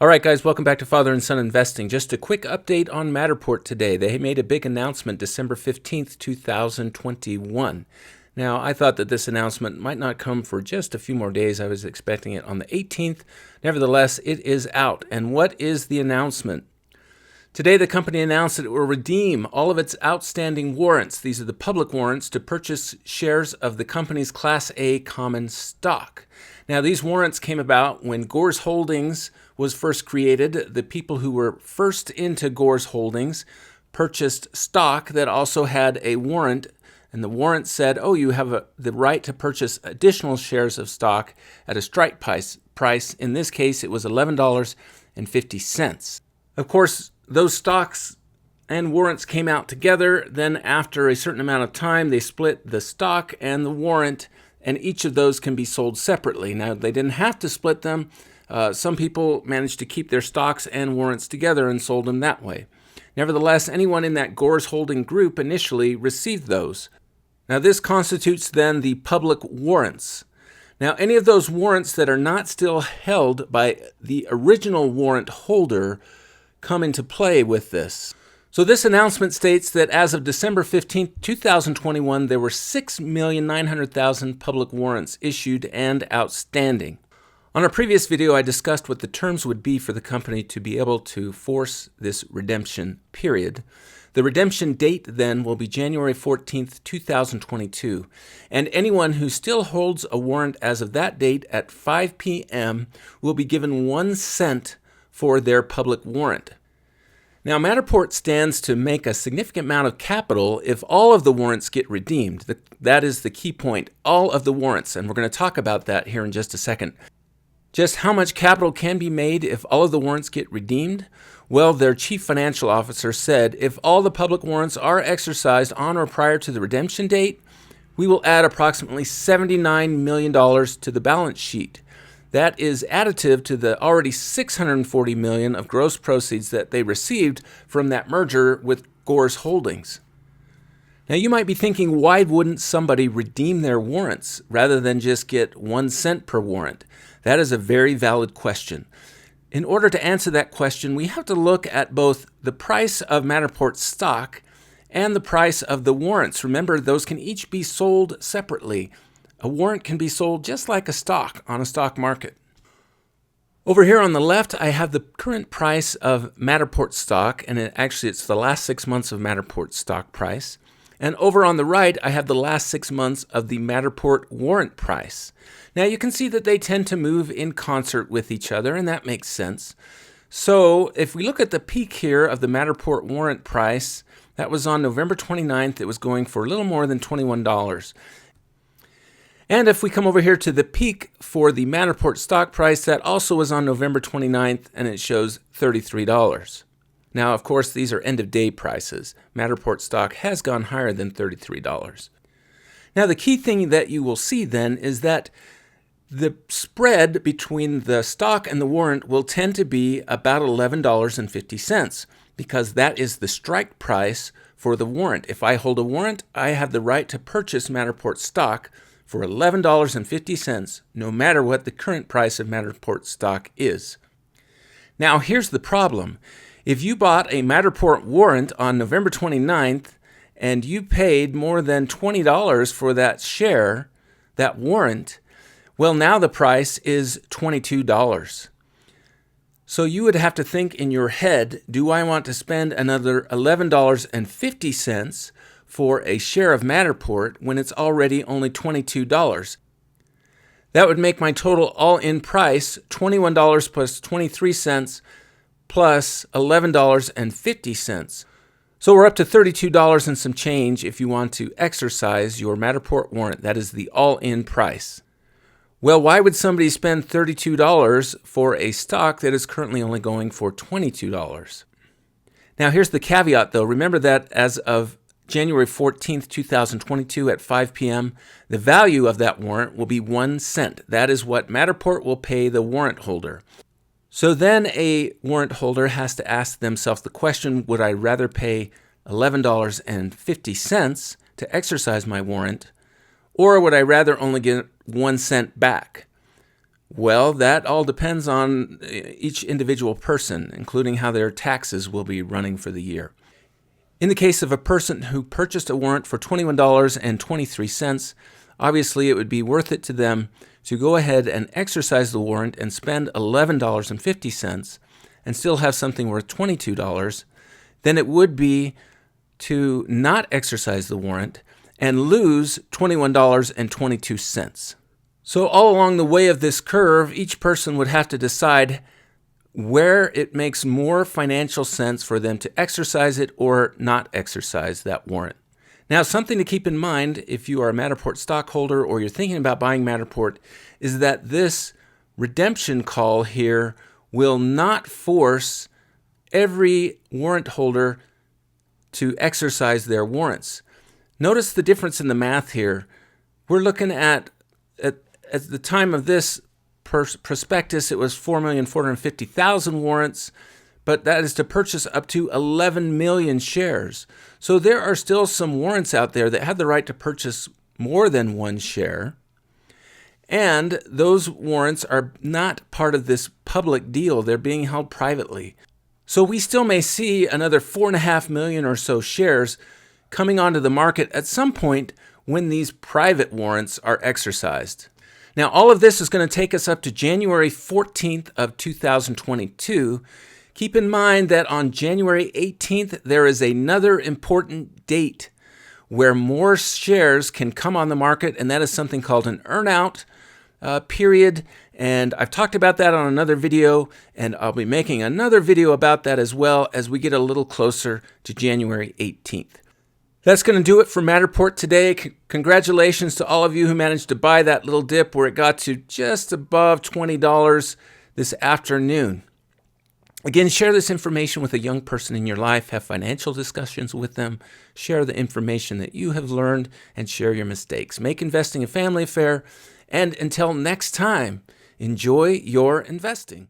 All right, guys, welcome back to Father and Son Investing. Just a quick update on Matterport today. They made a big announcement December 15th, 2021. Now, I thought that this announcement might not come for just a few more days. I was expecting it on the 18th. Nevertheless, it is out. And what is the announcement? Today, the company announced that it will redeem all of its outstanding warrants. These are the public warrants to purchase shares of the company's Class A common stock. Now, these warrants came about when Gores Holdings was first created. The people who were first into Gores Holdings purchased stock that also had a warrant, and the warrant said, oh, you have the right to purchase additional shares of stock at a strike price. In this case, it was $11.50. Of course, those stocks and warrants came out together. Then after a certain amount of time, they split the stock and the warrant, and each of those can be sold separately. Now, they didn't have to split them. Some people managed to keep their stocks and warrants together and sold them that way. Nevertheless, anyone in that Gores Holding group initially received those. Now, this constitutes then the public warrants. Now, any of those warrants that are not still held by the original warrant holder come into play with this. So this announcement states that as of December 15, 2021, there were 6,900,000 public warrants issued and outstanding. On a previous video, I discussed what the terms would be for the company to be able to force this redemption period. The redemption date then will be January 14th, 2022, and anyone who still holds a warrant as of that date at 5 p.m. will be given 1 cent for their public warrant. Now, Matterport stands to make a significant amount of capital if all of the warrants get redeemed. That is the key point, all of the warrants, and we're going to talk about that here in just a second. Just how much capital can be made if all of the warrants get redeemed? Well, their chief financial officer said if all the public warrants are exercised on or prior to the redemption date, we will add approximately $79 million to the balance sheet. That is additive to the already $640 million of gross proceeds that they received from that merger with Gores Holdings. Now, you might be thinking, why wouldn't somebody redeem their warrants rather than just get 1 cent per warrant? That is a very valid question. In order to answer that question, we have to look at both the price of Matterport stock and the price of the warrants. Remember, those can each be sold separately. A warrant can be sold just like a stock on a stock market. Over here on the left, I have the current price of Matterport stock, and it's the last 6 months of Matterport stock price. And over on the right, I have the last 6 months of the Matterport warrant price. Now, you can see that they tend to move in concert with each other, and that makes sense. So if we look at the peak here of the Matterport warrant price, that was on November 29th. It was going for a little more than $21. And if we come over here to the peak for the Matterport stock price, that also was on November 29th, and it shows $33. Now, of course, these are end-of-day prices. Matterport stock has gone higher than $33. Now, the key thing that you will see then is that the spread between the stock and the warrant will tend to be about $11.50 because that is the strike price for the warrant. If I hold a warrant, I have the right to purchase Matterport stock for $11.50, no matter what the current price of Matterport stock is. Now, here's the problem. If you bought a Matterport warrant on November 29th and you paid more than $20 for that share, that warrant, well, now the price is $22. So you would have to think in your head, do I want to spend another $11.50 for a share of Matterport when it's already only $22? That would make my total all-in price $21 plus 23 cents plus $11.50. So we're up to $32 and some change if you want to exercise your Matterport warrant. That is the all-in price. Well, why would somebody spend $32 for a stock that is currently only going for $22? Now, here's the caveat, though. Remember that as of January 14th, 2022 at 5 p.m., the value of that warrant will be 1 cent. That is what Matterport will pay the warrant holder. So then a warrant holder has to ask themselves the question, would I rather pay $11.50 to exercise my warrant, or would I rather only get 1 cent back? Well, that all depends on each individual person, including how their taxes will be running for the year. In the case of a person who purchased a warrant for $21.23, obviously it would be worth it to them to go ahead and exercise the warrant and spend $11.50 and still have something worth $22 than it would be to not exercise the warrant and lose $21.22. So all along the way of this curve, each person would have to decide where it makes more financial sense for them to exercise it or not exercise that warrant. Now, something to keep in mind if you are a Matterport stockholder or you're thinking about buying Matterport is that this redemption call here will not force every warrant holder to exercise their warrants. Notice the difference in the math here. We're looking at the time of this prospectus, it was 4,450,000 warrants, but that is to purchase up to 11 million shares. So there are still some warrants out there that have the right to purchase more than one share, and those warrants are not part of this public deal. They're being held privately. So we still may see another 4.5 million or so shares coming onto the market at some point when these private warrants are exercised. Now, all of this is going to take us up to January 14th of 2022. Keep in mind that on January 18th, there is another important date where more shares can come on the market, and that is something called an earnout period. And I've talked about that on another video, and I'll be making another video about that as well as we get a little closer to January 18th. That's going to do it for Matterport today. Congratulations to all of you who managed to buy that little dip where it got to just above $20 this afternoon. Again, share this information with a young person in your life. Have financial discussions with them. Share the information that you have learned and share your mistakes. Make investing a family affair. And until next time, enjoy your investing.